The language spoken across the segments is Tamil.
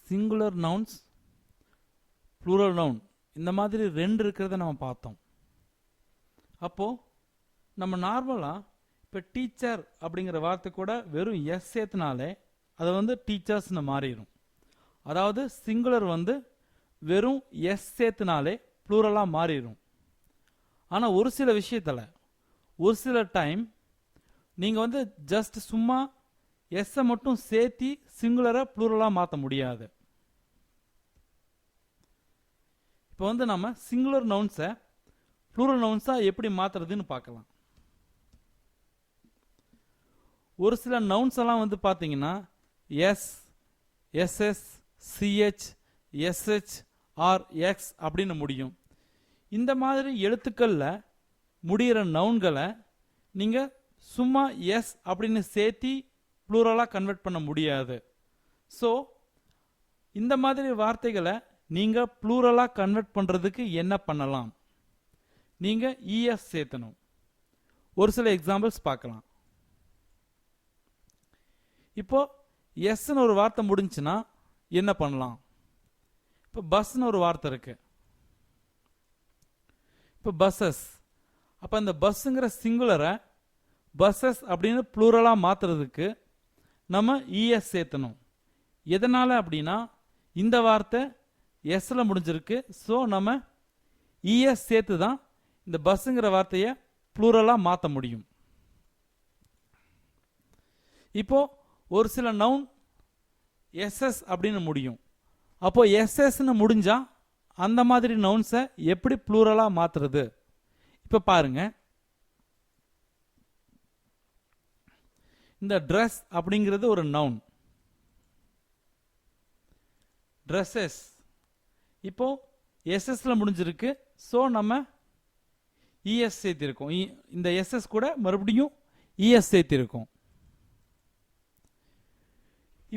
சிங்குலர் நவுன்ஸ், ப்ளூரல் நவுன், இந்த மாதிரி ரெண்டு இருக்கிறத நம்ம பார்த்தோம். அப்போது நம்ம நார்மலாக இப்போ டீச்சர் அப்படிங்கிற வார்த்தை கூட வெறும் எஸ் சேர்த்துனாலே அதை வந்து டீச்சர்ஸ்னு மாறிடும். அதாவது சிங்குலர் வந்து வெறும் எஸ் சேர்த்துனாலே ப்ளூரலாக மாறிடும். ஆனால் ஒரு சில விஷயத்தில் ஒரு சில டைம் நீங்கள் வந்து ஜஸ்ட் சும்மா எஸ்ஸை மட்டும் சேர்த்தி சிங்குலரை ப்ளூரலாக மாற்ற முடியாது. இப்போ வந்து நம்ம சிங்குலர் நவுன்ஸை ப்ளூரல் நவுன்ஸாக எப்படி மாற்றுறதுன்னு பார்க்கலாம். ஒரு சில நவுன்ஸ் எல்லாம் வந்து பார்த்தீங்கன்னா S, SS, CH, SH or X அப்படின்னு முடியும். இந்த மாதிரி எழுத்துக்களில் முடிகிற நவுன்களை நீங்கள் சும்மா எஸ் அப்படின்னு சேர்த்தி ப்ளூரலாக கன்வெர்ட் பண்ண முடியாது. ஸோ இந்த மாதிரி வார்த்தைகளை நீங்கள் ப்ளூரலாக கன்வெர்ட் பண்ணுறதுக்கு என்ன பண்ணலாம்? நீங்கள் இஎஸ் சேர்த்தணும். ஒரு சில எக்ஸாம்பிள்ஸ் பார்க்கலாம். இப்போ எஸ்ன்னு ஒரு வார்த்தை முடிஞ்சுன்னா என்ன பண்ணலாம்? இப்போ பஸ்ன்னு ஒரு வார்த்தை இருக்கு. இப்போ பஸ்ஸஸ், அப்போ இந்த பஸ்ஸுங்கிற சிங்குலரை பஸ்ஸஸ் அப்படின்னு ப்ளூரலாக மாற்றுறதுக்கு நம்ம இஎஸ் சேர்த்தணும். எதனால் அப்படின்னா இந்த வார்த்தை எஸ்ஸில் முடிஞ்சிருக்கு. ஸோ நம்ம இஎஸ் சேர்த்து தான் இந்த பஸ்ஸுங்கிற வார்த்தையை ப்ளூரலாக மாற்ற முடியும். இப்போ ஒரு சில நவுன் எஸ்எஸ் அப்படின்னு முடியும். அப்போ எஸ்எஸ்ன்னு முடிஞ்சா அந்த மாதிரி நவுன்ஸை எப்படி ப்ளூரலாக மாற்றுறது? இப்போ பாருங்க, இந்த ட்ரெஸ் அப்படிங்கிறது ஒரு நவுன். ட்ரெஸ்ஸஸ் இப்போ எஸ்எஸ்ல முடிஞ்சிருக்கு. ஸோ நம்ம இஎஸ் சேர்த்திருக்கோம். இந்த எஸ்எஸ் கூட மறுபடியும் இஎஸ் சேர்த்திருக்கோம்.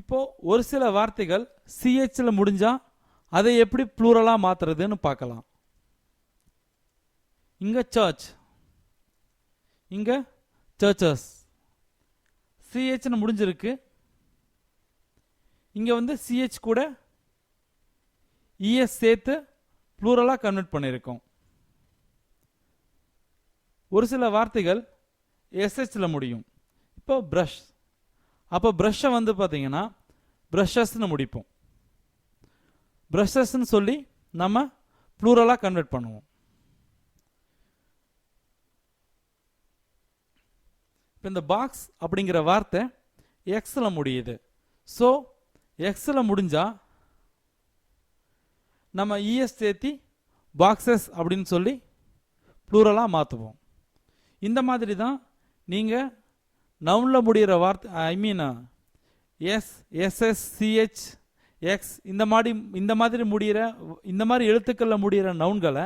இப்போ ஒரு சில வார்த்தைகள் சிஹெச்ல முடிஞ்சா அதை எப்படி ப்ளூரலாக மாற்றுறதுன்னு பார்க்கலாம். இங்கே சர்ச், இங்கே சர்ச்சஸ், சிஹெச்னு முடிஞ்சிருக்கு. இங்கே வந்து சிஹெச் கூட இஎஸ் சேர்த்து ப்ளூரலாக கன்வெர்ட் பண்ணியிருக்கோம். ஒரு சில வார்த்தைகள் எஸ்ஹெச்ல முடியும். இப்போ ப்ரஷ், அப்போ ப்ரஷ்ஷை வந்து பார்த்தீங்கன்னா ப்ரஷஸ்ன்னு முடிப்போம். ப்ரஷஸ்ன்னு சொல்லி நம்ம ப்ளூரலாக கன்வெர்ட் பண்ணுவோம். இப்போ இந்த பாக்ஸ் அப்படிங்கிற வார்த்தை எக்ஸில் முடியுது. ஸோ எக்ஸில் முடிஞ்சா நம்ம இஎஸ் சேர்த்தி பாக்ஸஸ் அப்படின்னு சொல்லி ப்ளூரலாக மாற்றுவோம். இந்த மாதிரி தான் நீங்கள் நவுனில் முடிகிற வார்த்தை, ஐ மீன் எஸ், எஸ்எஸ், சிஹெச், எக்ஸ் இந்த மாதிரி முடிகிற இந்த மாதிரி எழுத்துக்களில் முடிகிற நவுன்களை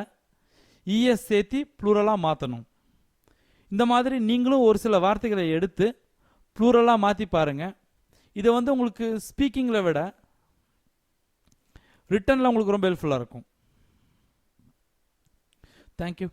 இஎஸ் சேர்த்தி ப்ளூரலாக மாற்றணும். இந்த மாதிரி நீங்களும் ஒரு சில வார்த்தைகளை எடுத்து ப்ளூரலாக மாற்றி பாருங்கள். இதை வந்து உங்களுக்கு ஸ்பீக்கிங்கில் விட ரிட்டனில் உங்களுக்கு ரொம்ப ஹெல்ப்ஃபுல்லாக இருக்கும். தேங்க்யூ.